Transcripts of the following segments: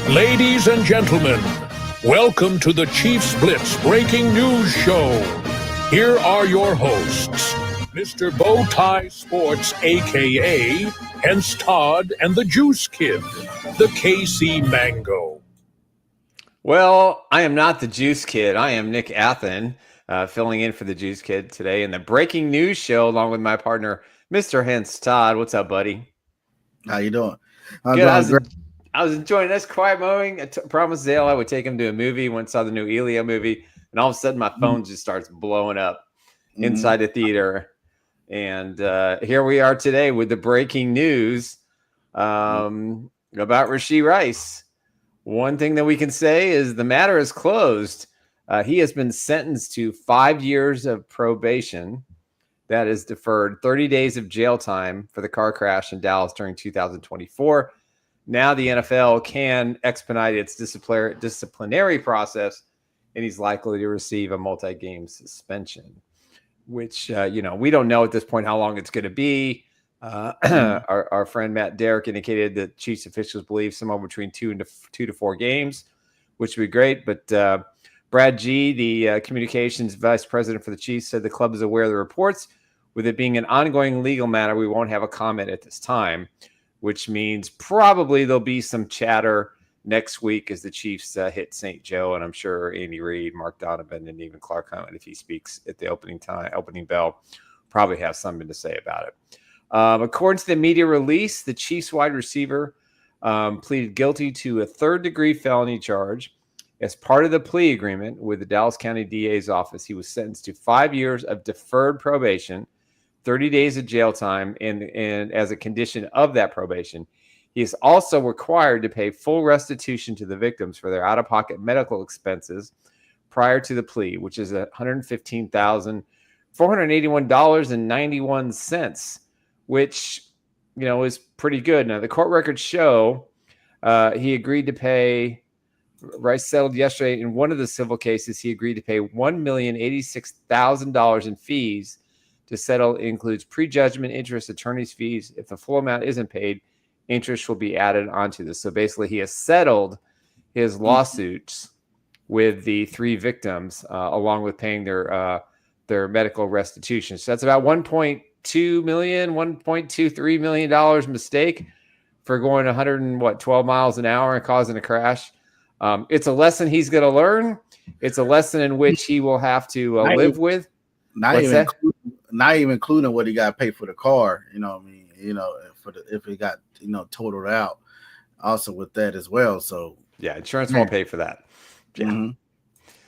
Ladies and gentlemen, welcome to the Chiefs Blitz Breaking News Show. Here are your hosts, Mr. Bowtie Sports, a.k.a. Hense Todd, and the Juice Kid, the KC Mango. Well, I am not the Juice Kid. I am Nick Athan, filling in for the Juice Kid today in the Breaking News Show, along with my partner, Mr. Hense Todd. What's up, buddy? How you doing? Good. I was enjoying this quiet mowing. I promised Zale I would take him to a movie. Went and saw the new Elio movie, and all of a sudden my phone just starts blowing up inside the theater. And here we are today with the breaking news about Rashee Rice. One thing that we can say is the matter is closed. He has been sentenced to 5 years of probation. That is deferred 30 days of jail time for the car crash in Dallas during 2024. Now the NFL can expedite its disciplinary process, and he's likely to receive a multi-game suspension, which, we don't know at this point how long it's going to be. Our friend Matt Derrick indicated that Chiefs officials believe somewhere between 2 to 4 games, which would be great. But Brad G., the communications vice president for the Chiefs, said the club is aware of the reports. With it being an ongoing legal matter, we won't have a comment at this time, which means probably there'll be some chatter next week as the Chiefs hit St. Joe, and I'm sure Andy Reid, Mark Donovan, and even Clark Hunt, if he speaks at the opening bell, probably have something to say about it. According to the media release, the Chiefs wide receiver pleaded guilty to a third-degree felony charge. As part of the plea agreement with the Dallas County DA's office, he was sentenced to 5 years of deferred probation, 30 days of jail time, and as a condition of that probation, he is also required to pay full restitution to the victims for their out-of-pocket medical expenses prior to the plea, which is $115,481.91, which, is pretty good. Now, the court records show he agreed to pay. Rice settled yesterday in one of the civil cases. He agreed to pay $1,086,000 in fees. To settle includes prejudgment interest, attorney's fees. If the full amount isn't paid, interest will be added onto this. So basically, he has settled his lawsuits with the 3 victims, along with paying their medical restitution. So that's about $1.2 million, $1.23 million mistake for going 12 miles an hour and causing a crash. It's a lesson he's going to learn. It's a lesson in which he will have to live with. Not even including what he got to pay for the car. If it got totaled out, also with that as well. So yeah, insurance won't pay for that. Yeah. Mm-hmm.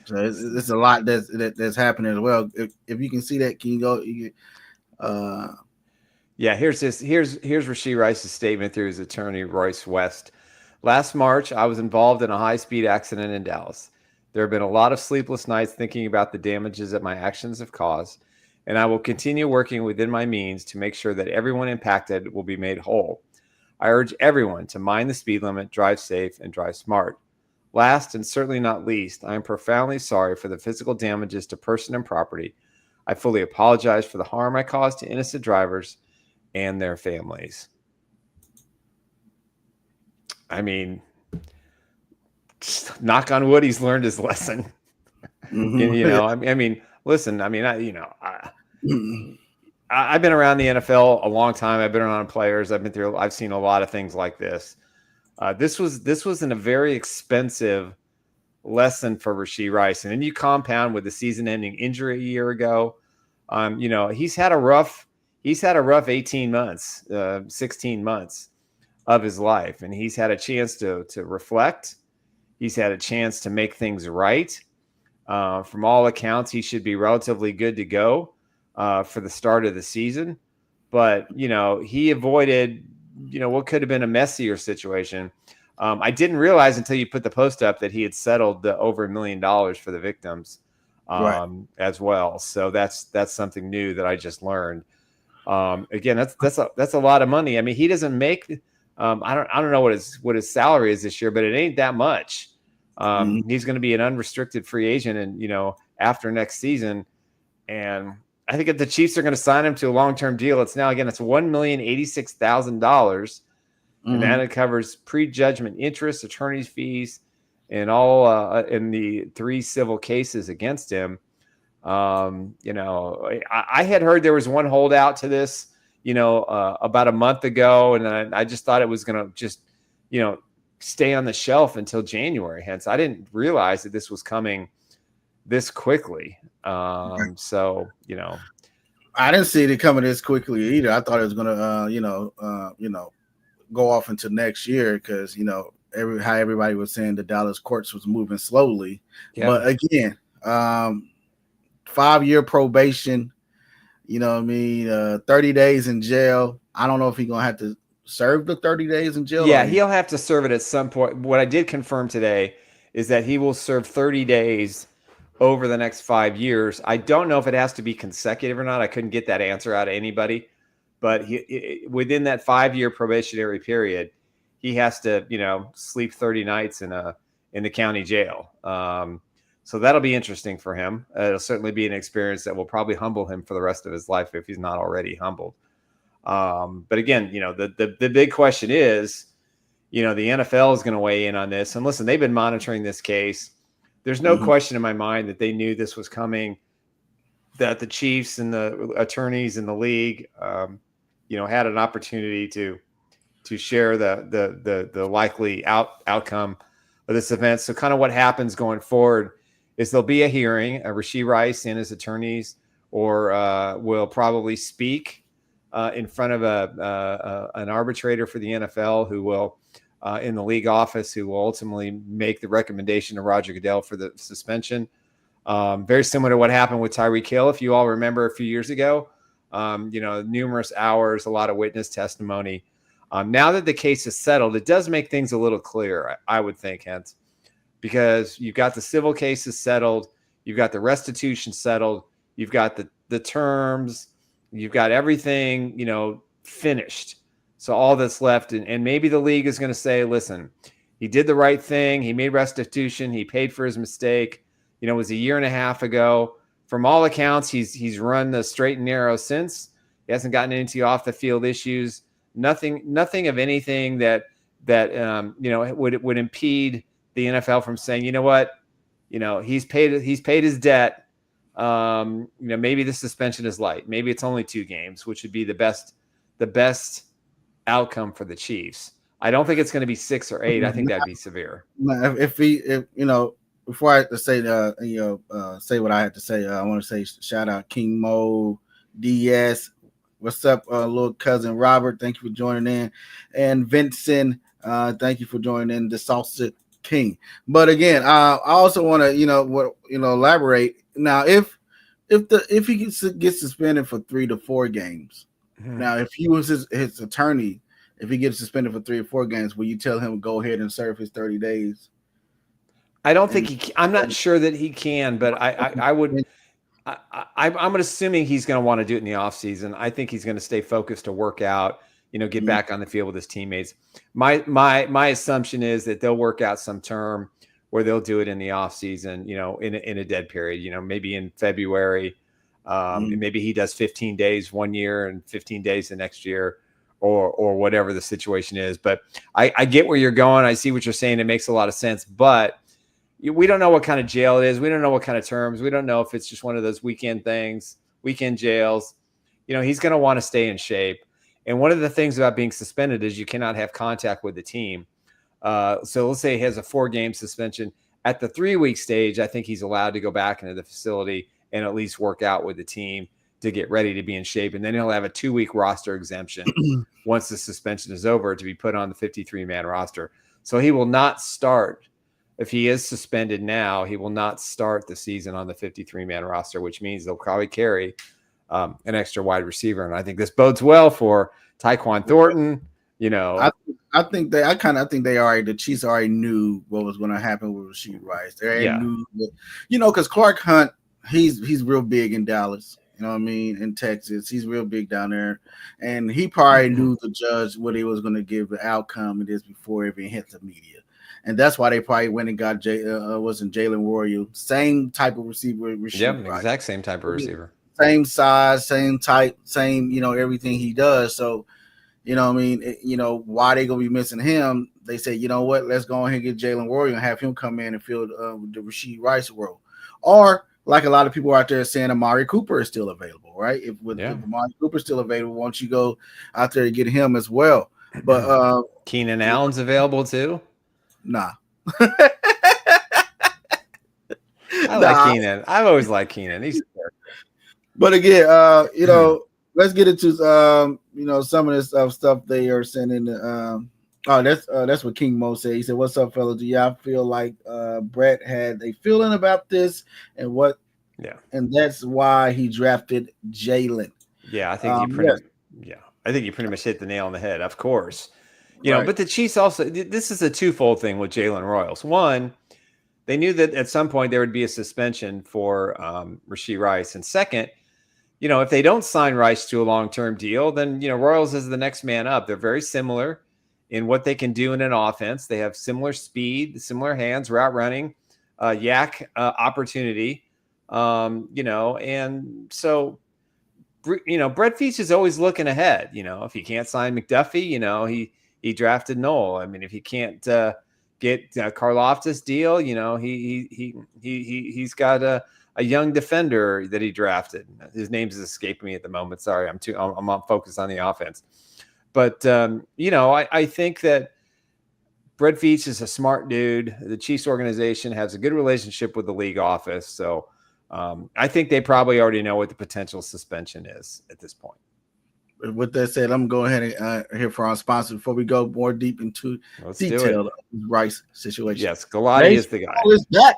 So it's a lot that's happening as well. If you can see that, can you go? Here's Rashee Rice's statement through his attorney Royce West. Last March, I was involved in a high-speed accident in Dallas. There have been a lot of sleepless nights thinking about the damages that my actions have caused, and I will continue working within my means to make sure that everyone impacted will be made whole. I urge everyone to mind the speed limit, drive safe, and drive smart. Last and certainly not least, I am profoundly sorry for the physical damages to person and property. I fully apologize for the harm I caused to innocent drivers and their families. I mean, knock on wood, he's learned his lesson. Mm-hmm. Listen, I've been around the NFL a long time. I've been around players. I've seen a lot of things like this. This was a very expensive lesson for Rashee Rice. And then you compound with the season-ending injury a year ago. He's had a rough 18 months, 16 months of his life, and he's had a chance to reflect. He's had a chance to make things right. From all accounts, he should be relatively good to go for the start of the season. But, he avoided, what could have been a messier situation. I didn't realize until you put the post up that he had settled the over $1 million for the victims as well. So that's something new that I just learned. Again, that's a lot of money. I mean, he doesn't make I don't know what his salary is this year, but it ain't that much. He's going to be an unrestricted free agent, and after next season, and I think if the Chiefs are going to sign him to a long-term deal, it's $1,086,000 and that it covers prejudgment interest, attorney's fees, and all in the 3 civil cases against him. I had heard there was one holdout to this, about a month ago, and I just thought it was going to just, stay on the shelf until January. Hence, I didn't realize that this was coming this quickly. So, I didn't see it coming this quickly either. I thought it was going to, go off into next year because, how everybody was saying the Dallas courts was moving slowly. Yeah. But again, 5-year probation, 30 days in jail. I don't know if he's going to have to serve the 30 days in jail. Yeah, he'll have to serve it at some point. What I did confirm today is that he will serve 30 days over the next 5 years. I don't know if it has to be consecutive or not. I couldn't get that answer out of anybody. But within that 5-year probationary period, he has to, sleep 30 nights in the county jail. So that'll be interesting for him. It'll certainly be an experience that will probably humble him for the rest of his life if he's not already humbled. But again, the big question is, the NFL is going to weigh in on this. And listen, they've been monitoring this case. There's no question in my mind that they knew this was coming, that the Chiefs and the attorneys in the league, had an opportunity to share the likely outcome of this event. So kind of what happens going forward is there'll be a hearing. Rashee Rice and his attorneys will probably speak in front of an arbitrator for the NFL who will, in the league office, who will ultimately make the recommendation to Roger Goodell for the suspension. Very similar to what happened with Tyreek Hill, if you all remember a few years ago. Numerous hours, a lot of witness testimony. Now that the case is settled, it does make things a little clearer, I would think, Hense, because you've got the civil cases settled, you've got the restitution settled, you've got the terms, you've got everything, finished. So all that's left, and maybe the league is going to say, listen, he did the right thing. He made restitution. He paid for his mistake. It was a year and a half ago. From all accounts, he's run the straight and narrow since. He hasn't gotten into off the field issues. Nothing of anything that would impede the NFL from saying, you know what, he's paid his debt. Maybe the suspension is light. Maybe it's only 2 games, which would be the best outcome for the Chiefs. I don't think it's going to be 6 or 8. I think that'd be severe. Before I say say what I had to say, I want to say shout out King Mo, DS. What's up, little cousin Robert? Thank you for joining in, and Vincent. Thank you for joining in. The Salsa King. But again, I also want to elaborate. Now, if he gets suspended for 3 to 4 games, now if he was his attorney, if he gets suspended for 3 or 4 games, will you tell him to go ahead and serve his 30 days? I don't think I'm not sure that he can, but I would. I'm assuming he's going to want to do it in the offseason. I think he's going to stay focused to work out, get back on the field with his teammates. My assumption is that they'll work out some term where they'll do it in the offseason, in a dead period, maybe in February. Maybe he does 15 days one year and 15 days the next year, or whatever the situation is. But I get where you're going. I see what you're saying. It makes a lot of sense, but we don't know what kind of jail it is. We don't know what kind of terms. We don't know if it's just one of those weekend things, weekend jails. He's going to want to stay in shape. And one of the things about being suspended is you cannot have contact with the team. So let's say he has a 4-game suspension. At the 3-week stage, I think he's allowed to go back into the facility and at least work out with the team to get ready to be in shape. And then he'll have a 2-week roster exemption once the suspension is over to be put on the 53-man roster. So he will not start. If he is suspended now, he will not start the season on the 53-man roster, which means they'll probably carry an extra wide receiver. And I think this bodes well for Tyquan Thornton. I think the Chiefs already knew what was going to happen with Rashee Rice. They already knew, because Clark Hunt, he's real big in Dallas. In Texas, he's real big down there, and he probably knew the judge what he was going to give the outcome it is before it even hit the media. And that's why they probably went and got Jalen Warrior, same type of receiver. Exact same type of receiver. Same size, same type, same, everything he does. So, You know what I mean? Why they going to be missing him? They say, you know what? Let's go ahead and get Jalen Warrior and have him come in and fill the Rashee Rice role. Or, like a lot of people out there saying, Amari Cooper is still available, right? If Amari Cooper is still available, why don't you go out there and get him as well? But Keenan Allen's available too? Nah. I like Keenan. I've always liked Keenan. He's But again, let's get into some of this stuff they are sending. That's what King Mo said. He said, "What's up, fellas? Do y'all feel like Brett had a feeling about this, and what? Yeah, and that's why he drafted Jalen." Yeah, I think I think you pretty much hit the nail on the head. Of course, Right. but the Chiefs also. This is a twofold thing with Jalen Royals. One, they knew that at some point there would be a suspension for Rashee Rice, and second, if they don't sign Rice to a long-term deal, then Royals is the next man up. They're very similar in what they can do in an offense. They have similar speed, similar hands, route running, yak opportunity. And so, Brett Veach is always looking ahead. If he can't sign McDuffie, he drafted Noel. I mean, if he can't get Karlaftis deal, he's got a young defender that he drafted. His name is escaping me at the moment. Sorry, I'm focused on the offense. But I think that Brett Veach is a smart dude. The Chiefs organization has a good relationship with the league office, so I think they probably already know what the potential suspension is at this point. With that said, I'm going to go ahead and hear from our sponsor before we go more deep into detail of the Rice situation. Yes, Galati is the guy. Is back.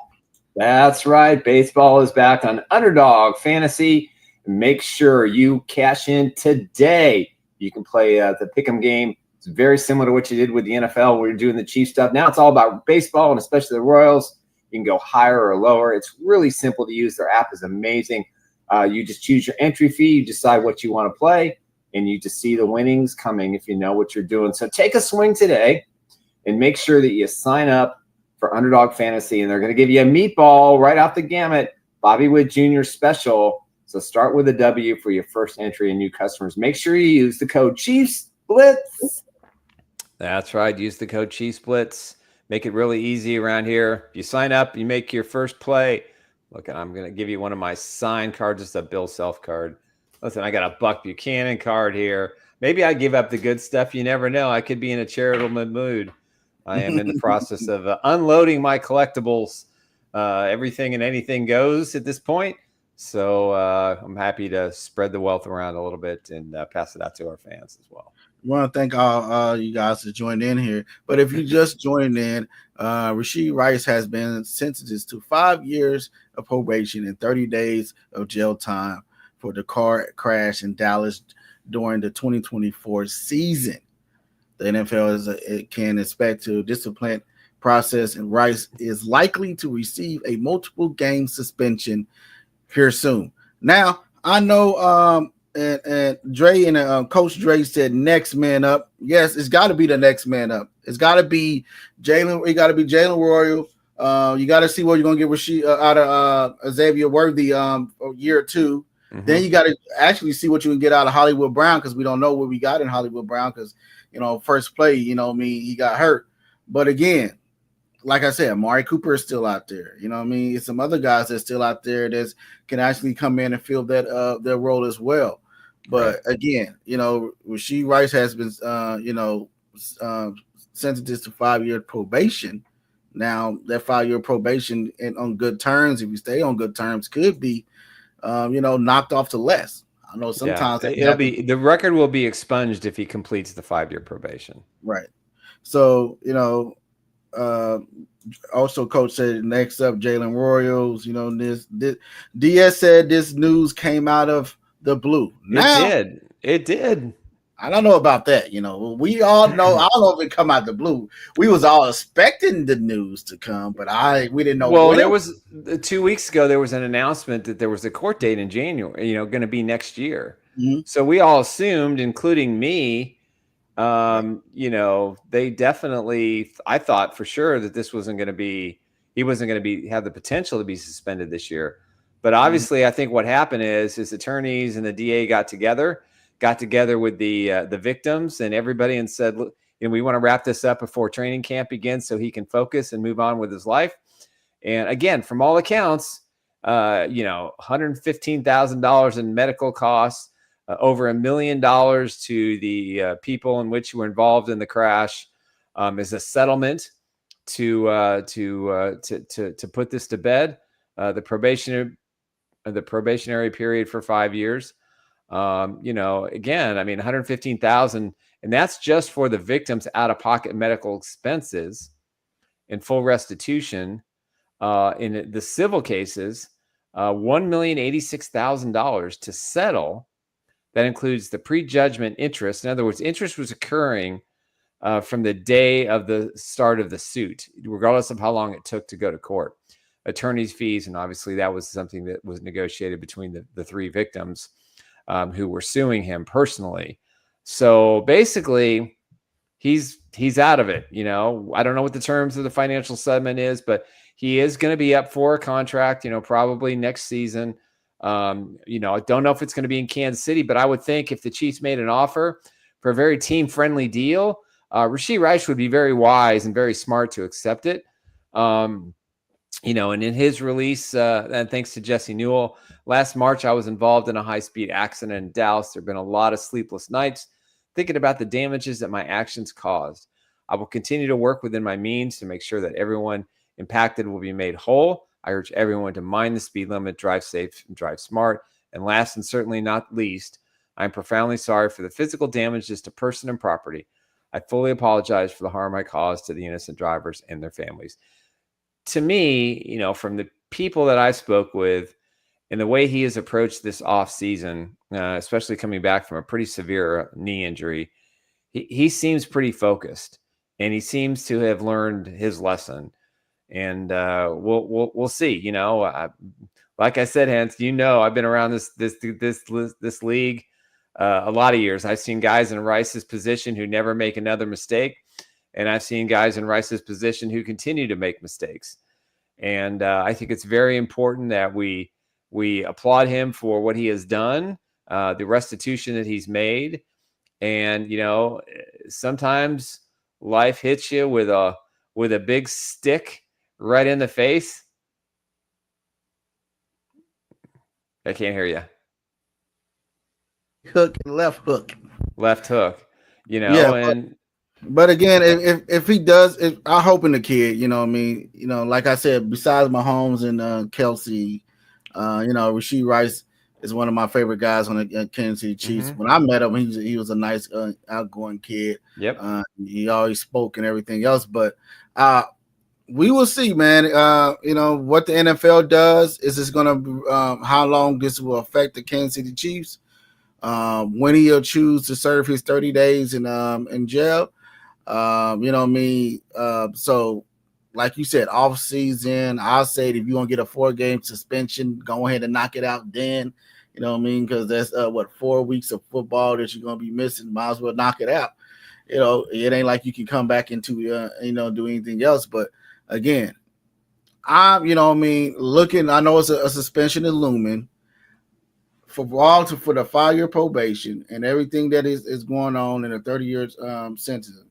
That's right. Baseball is back on Underdog Fantasy. Make sure you cash in today. You can play the pick'em game. It's very similar to what you did with the NFL where you're doing the Chiefs stuff. Now it's all about baseball, and especially the Royals. You can go higher or lower. It's really simple to use. Their app is amazing. You just choose your entry fee. You decide what you want to play, and you just see the winnings coming if you know what you're doing. So take a swing today and make sure that you sign up for Underdog Fantasy, and they're going to give you a meatball right out the gamut, Bobby Wood Jr. special. So start with a W for your first entry and new customers. Make sure you use the code Chiefs Blitz. That's right. Use the code Chiefs Blitz. Make it really easy around here. You sign up, you make your first play. Look, I'm going to give you one of my signed cards, just a Bill Self card. Listen, I got a Buck Buchanan card here. Maybe I give up the good stuff. You never know. I could be in a charitable mood. I am in the process of unloading my collectibles. Everything and anything goes at this point. So I'm happy to spread the wealth around a little bit and pass it out to our fans as well. I want to thank all you guys that joined in here. But if you just joined in, Rashee Rice has been sentenced to 5 years of probation and 30 days of jail time for the car crash in Dallas during the 2024 season. The NFL can expect to discipline process, and Rice is likely to receive a multiple game suspension here soon. Now, I know and Dre and Coach Dre said next man up. Yes, it's got to be the next man up. It's got to be Jalen. It got to be Jalen Royal. You got to see what you're going to get Rashee out of Xavier Worthy a year or two. Mm-hmm. Then you got to actually see what you can get out of Hollywood Brown, because we don't know what we got in Hollywood Brown, because first play, he got hurt. But again, like I said, Amari Cooper is still out there. It's some other guys that's still out there that can actually come in and fill that their role as well. But again, Rashee Rice has been sentenced to 5 year probation. Now that 5 year probation and on good terms, if you stay on good terms, could be knocked off to less. I know sometimes the record will be expunged if he completes the 5 year probation. Right. So, also Coach said next up, Jalen Royals, this DS said this news came out of the blue. It did. I don't know about that. We all know. I don't know if it come out the blue. We was all expecting the news to come, but we didn't know. Well, there was 2 weeks ago. There was an announcement that there was a court date in January. Going to be next year. Mm-hmm. So we all assumed, including me, they definitely. I thought for sure that this wasn't going to be. He wasn't going to have the potential to be suspended this year. But obviously, I think what happened is his attorneys and the DA got together, got together with the victims and everybody and said, look, we want to wrap this up before training camp begins so he can focus and move on with his life. And again, from all accounts, $115,000 in medical costs, over $1 million to the people in which were involved in the crash, as a settlement to put this to bed. The probationary period for 5 years. Again, I mean, $115,000, and that's just for the victims' out-of-pocket medical expenses and full restitution. In the civil cases, $1,086,000 to settle. That includes the prejudgment interest. In other words, interest was occurring from the day of the start of the suit, regardless of how long it took to go to court. Attorney's fees, and obviously that was something that was negotiated between the three victims who were suing him personally. So basically, he's out of it. I don't know what the terms of the financial settlement is, but he is going to be up for a contract, probably next season. I don't know if it's going to be in Kansas City, but I would think if the Chiefs made an offer for a very team-friendly deal, Rashee Rice would be very wise and very smart to accept it. And in his release, and thanks to Jesse Newell, last March, I was involved in a high-speed accident in Dallas. There have been a lot of sleepless nights thinking about the damages that my actions caused. I will continue to work within my means to make sure that everyone impacted will be made whole. I urge everyone to mind the speed limit, drive safe, and drive smart. And last and certainly not least, I am profoundly sorry for the physical damages to person and property. I fully apologize for the harm I caused to the innocent drivers and their families. To me, from the people that I spoke with and the way he has approached this off season, especially coming back from a pretty severe knee injury, he seems pretty focused and he seems to have learned his lesson. And we'll see. Like I said, Hense, I've been around this league a lot of years. I've seen guys in Rice's position who never make another mistake, and I've seen guys in Rice's position who continue to make mistakes. And I think it's very important that we applaud him for what he has done, the restitution that he's made. And sometimes life hits you with a big stick right in the face. I can't hear you. Hook and left hook. Left hook. But again, if he does, I hope in the kid, like I said, besides Mahomes and Kelsey, Rashee Rice is one of my favorite guys on the Kansas City Chiefs. Mm-hmm. When I met him, he was a nice, outgoing kid. Yep. He always spoke and everything else, but we will see, man. What the NFL does. Is this going to how long this will affect the Kansas City Chiefs? When he'll choose to serve his 30 days in jail. So like you said, off season, I'll say if you're gonna get a 4-game suspension, go ahead and knock it out then. Because that's 4 weeks of football that you're gonna be missing. Might as well knock it out. It ain't like you can come back into do anything else. But again, looking, I know it's a suspension is looming for the 5-year probation and everything that is going on in a 30-year sentence.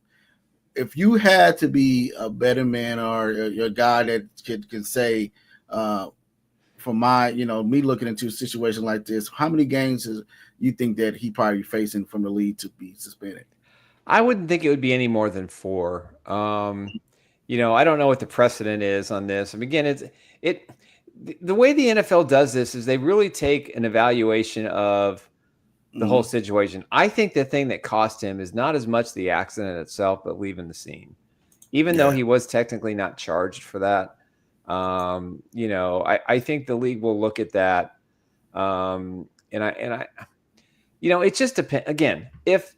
If you had to be a better man or a guy that can say, for my, me looking into a situation like this, how many games you think that he probably facing from the league to be suspended? I wouldn't think it would be any more than 4. I don't know what the precedent is on this. Again, the way the NFL does this is they really take an evaluation of the whole situation. I think the thing that cost him is not as much the accident itself, but leaving the scene. Even though he was technically not charged for that, I think the league will look at that. It just depends. Again, if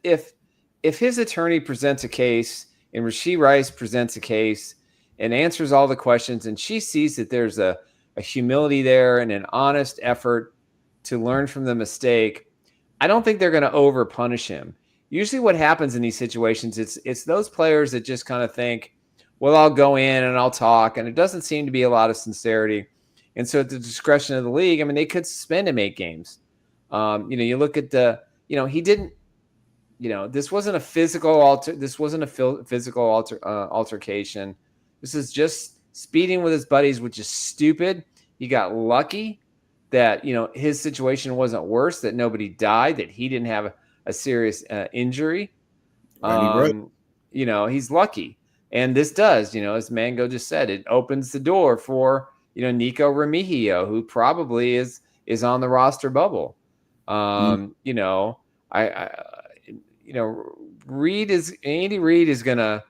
his attorney presents a case and Rashee Rice presents a case and answers all the questions, and she sees that there's a humility there and an honest effort to learn from the mistake, I don't think they're going to over punish him. Usually what happens in these situations, it's those players that just kind of think, well, I'll go in and I'll talk, and it doesn't seem to be a lot of sincerity. And so at the discretion of the league, they could suspend him 8 games. You look at the he didn't. This wasn't a physical altercation. This is just speeding with his buddies, which is stupid. He got lucky that his situation wasn't worse, that nobody died, that he didn't have a serious injury. He's lucky, and this does, as Mango just said, it opens the door for Nico Remigio, who probably is on the roster bubble. Andy Reid is gonna,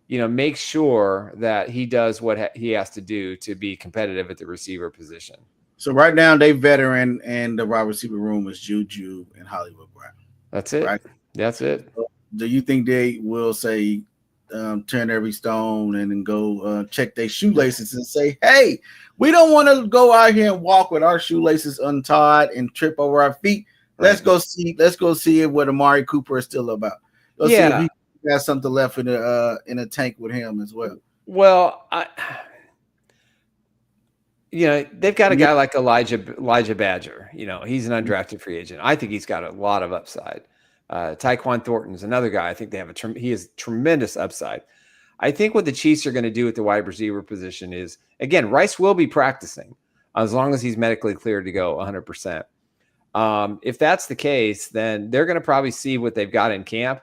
make sure that he does what he has to do to be competitive at the receiver position. So right now, they veteran and the wide receiver room is Juju and Hollywood Brown. That's it. Right? That's it. Do you think they will say turn every stone and then go check their shoelaces and say, hey, we don't want to go out here and walk with our shoelaces untied and trip over our feet. Let's go see what Amari Cooper is still about. Let's see if he got something left in the tank with him as well. Well, they've got a guy like Elijah Badger. He's an undrafted free agent. I think he's got a lot of upside. Tyquan Thornton's another guy. I think they have he has tremendous upside. I think what the Chiefs are going to do with the wide receiver position is, again, Rice will be practicing as long as he's medically cleared to go 100%. If that's the case, then they're going to probably see what they've got in camp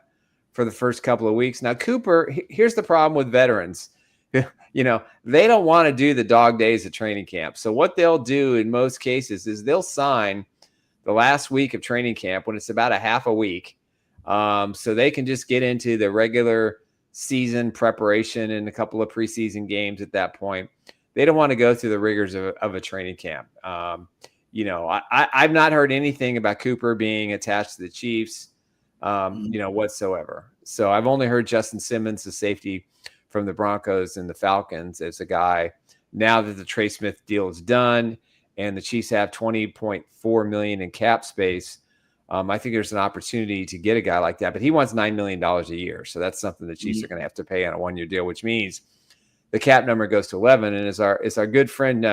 for the first couple of weeks. Now, Cooper, here's the problem with veterans. They don't want to do the dog days of training camp. So what they'll do in most cases is they'll sign the last week of training camp when it's about a half a week. So they can just get into the regular season preparation and a couple of preseason games at that point. They don't want to go through the rigors of a training camp. I've not heard anything about Cooper being attached to the Chiefs, whatsoever. So I've only heard Justin Simmons, the safety from the Broncos and the Falcons, as a guy. Now that the Trey Smith deal is done and the Chiefs have $20.4 million in cap space, I think there's an opportunity to get a guy like that. But he wants $9 million a year, so that's something the Chiefs are going to have to pay on a one-year deal, which means the cap number goes to 11. And as our good friend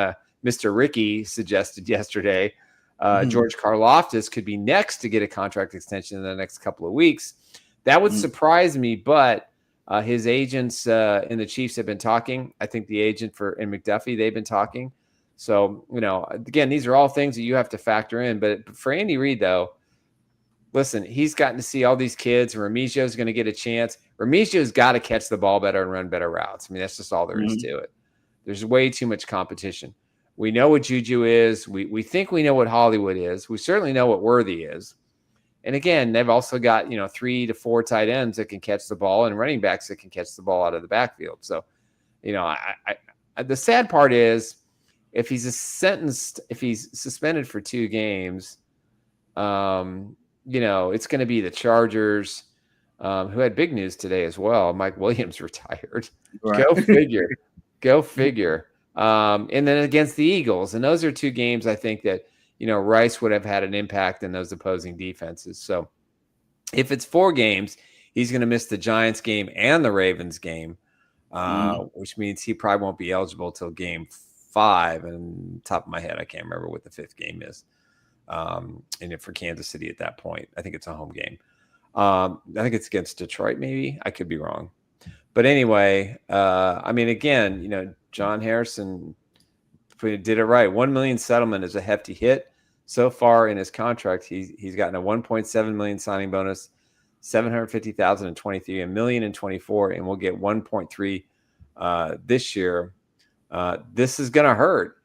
Mr. Ricky suggested yesterday, George Karlaftis could be next to get a contract extension in the next couple of weeks. That would surprise me, but his agents in the Chiefs have been talking. I think the agent in McDuffie, they've been talking. So, again, these are all things that you have to factor in. But for Andy Reid, though, listen, he's gotten to see all these kids. Remigio's going to get a chance. Remigio's got to catch the ball better and run better routes. I mean, that's just all there is to it. There's way too much competition. We know what Juju is. We think we know what Hollywood is. We certainly know what Worthy is. And again, they've also got, 3 to 4 tight ends that can catch the ball and running backs that can catch the ball out of the backfield. So, the sad part is if he's suspended for 2 games, it's going to be the Chargers, who had big news today as well. Mike Williams retired. Right. Go figure. And then against the Eagles. And those are 2 games I think that, Rice would have had an impact in those opposing defenses. So if it's 4 games, he's going to miss the Giants game and the Ravens game, which means he probably won't be eligible till game 5. And top of my head, I can't remember what the 5th game is. And for Kansas City at that point, I think it's a home game. I think it's against Detroit, maybe. I could be wrong. But anyway, again, John Harrison did it right. $1 million settlement is a hefty hit. So far in his contract, he's gotten a $1.7 million signing bonus, $750,000 in 23, $1 million in 24, and we'll get 1.3 this year. This is going to hurt.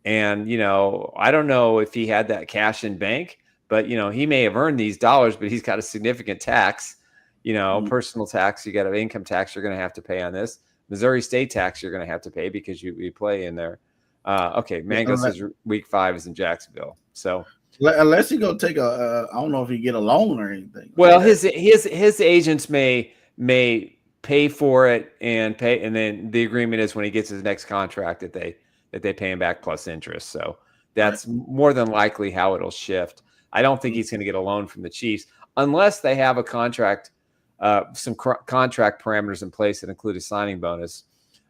And, I don't know if he had that cash in bank, but, he may have earned these dollars, but he's got a significant tax, personal tax. You got an income tax you're going to have to pay on this. Missouri state tax you're going to have to pay because you play in there. Okay, Mango says week 5 is in Jacksonville. So unless he go take I don't know if he get a loan or anything. Well, his agents may pay for it and then the agreement is when he gets his next contract that they pay him back plus interest. So that's more than likely how it'll shift. I don't think he's going to get a loan from the Chiefs unless they have a contract, some contract parameters in place that include a signing bonus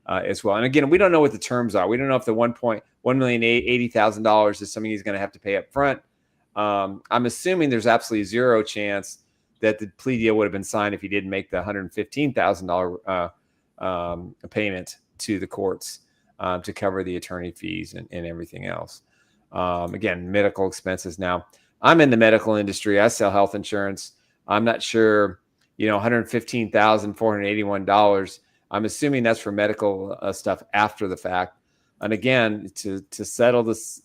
as well. And again, we don't know what the terms are. We don't know if the $1.180,000 is something he's going to have to pay up front. I'm assuming there's absolutely zero chance that the plea deal would have been signed if he didn't make the $115,000 payment to the courts to cover the attorney fees and everything else. Again, medical expenses. Now, I'm in the medical industry. I sell health insurance. I'm not sure, $115,481. I'm assuming that's for medical stuff after the fact. And again, to settle this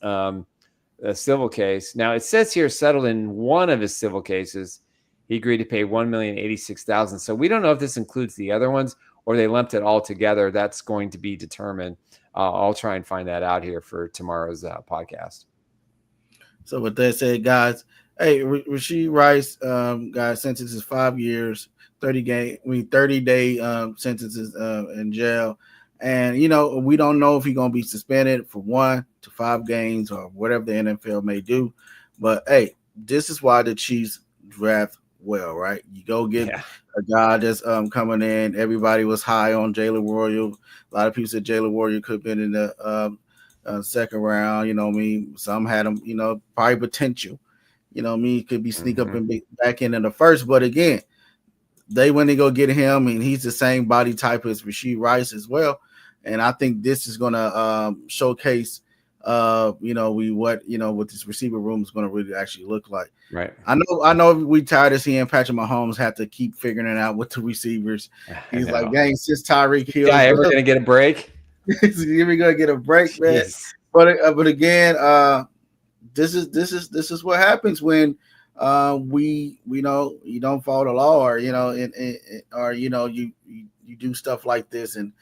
civil case. Now, it says here settled in one of his civil cases. He agreed to pay $1,086,000. So we don't know if this includes the other ones or they lumped it all together. That's going to be determined. I'll try and find that out here for tomorrow's podcast. So with that said, guys, hey, Rashee Rice, guys, sentences 5 years, 30-day sentences in jail. And, we don't know if he's going to be suspended for 1 to 5 games or whatever the NFL may do. But, hey, this is why the Chiefs draft well, right? You go get a guy that's coming in. Everybody was high on Jalen Warrior. A lot of people said Jalen Warrior could have been in the second round. Some had him, probably potential. Could be sneak up and be back in the first. But again, they when they go get him, and he's the same body type as Rashee Rice as well. And I think this is going to showcase, what this receiver room is going to really actually look like. Right. I know we tired of seeing Patrick Mahomes have to keep figuring it out with the receivers. He's like, dang, since Tyreek Hill, guy ever going to get a break? Is he ever going to get a break, man? Yes. But again, this is what happens when you don't follow the law, or you do stuff like this and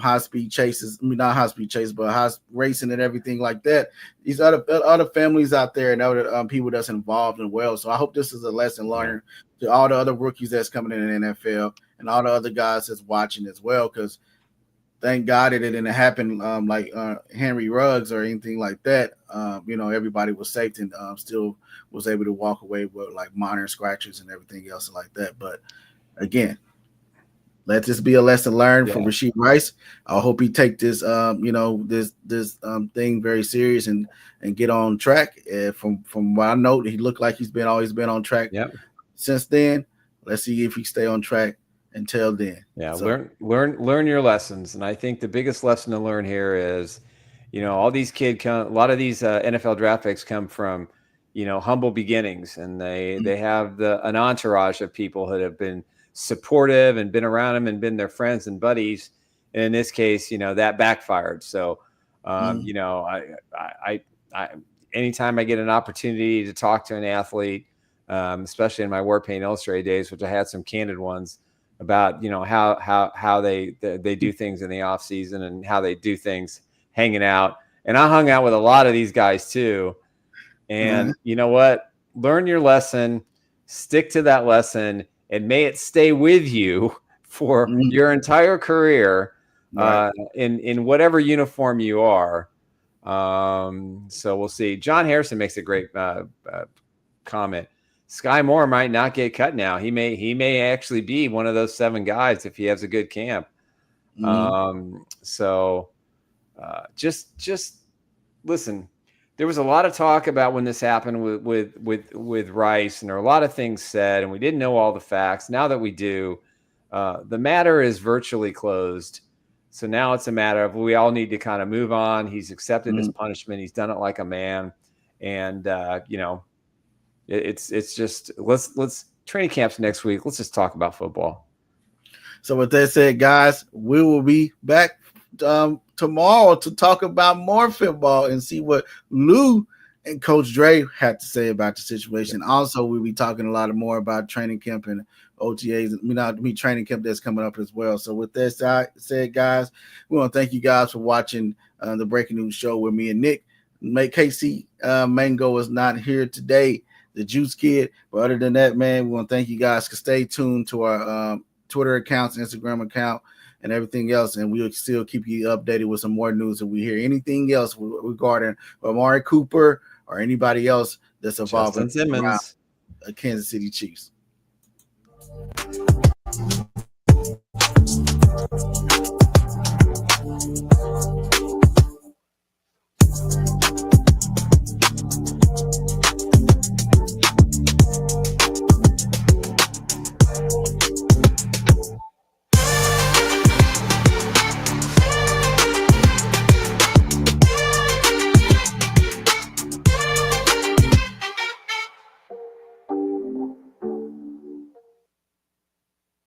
high speed chases. Not high speed chases, but high racing and everything like that. These other families out there and other people that's involved in well. So I hope this is a lesson learned to all the other rookies that's coming in the NFL and all the other guys that's watching as well. Because thank God it didn't happen like Henry Ruggs or anything like that. Everybody was safe and still was able to walk away with like minor scratches and everything else like that. But again, let this be a lesson learned for Rashee Rice. I hope he take this, this thing very serious and get on track. From what I know, he looked like he's always been on track since then. Let's see if he stay on track until then. Yeah, so, learn your lessons. And I think the biggest lesson to learn here is, all these kids a lot of these NFL draft picks come from, humble beginnings, and they have an entourage of people that have been supportive and been around them and been their friends and buddies. And in this case, that backfired. So, I anytime I get an opportunity to talk to an athlete, especially in my War Paint Illustrated days, which I had some candid ones about, how they do things in the off season and how they do things hanging out. And I hung out with a lot of these guys too. And you know what? Learn your lesson, stick to that lesson, and may it stay with you for your entire career in whatever uniform you are. So we'll see. John Harrison makes a great comment. Sky Moore might not get cut now. He may actually be one of those 7 guys if he has a good camp. Just listen. There was a lot of talk about when this happened with Rice, and there are a lot of things said, and we didn't know all the facts. Now that we do, the matter is virtually closed. So now it's a matter of we all need to kind of move on. He's accepted his punishment. He's done it like a man, and it's just let's training camps next week. Let's just talk about football. So with that said, guys, we will be back tomorrow to talk about more football and see what Lou and Coach Dre had to say about the situation. Also, we'll be talking a lot more about training camp and OTAs, training camp that's coming up as well. So with that said, guys, we want to thank you guys for watching the Breaking News Show with me and Nick. KC Mango is not here today, the Juice Kid. But other than that, man, we want to thank you guys. Stay tuned to our Twitter accounts, Instagram account, and everything else, and we'll still keep you updated with some more news if we hear anything else regarding Amari Cooper or anybody else that's involved in the Kansas City Chiefs.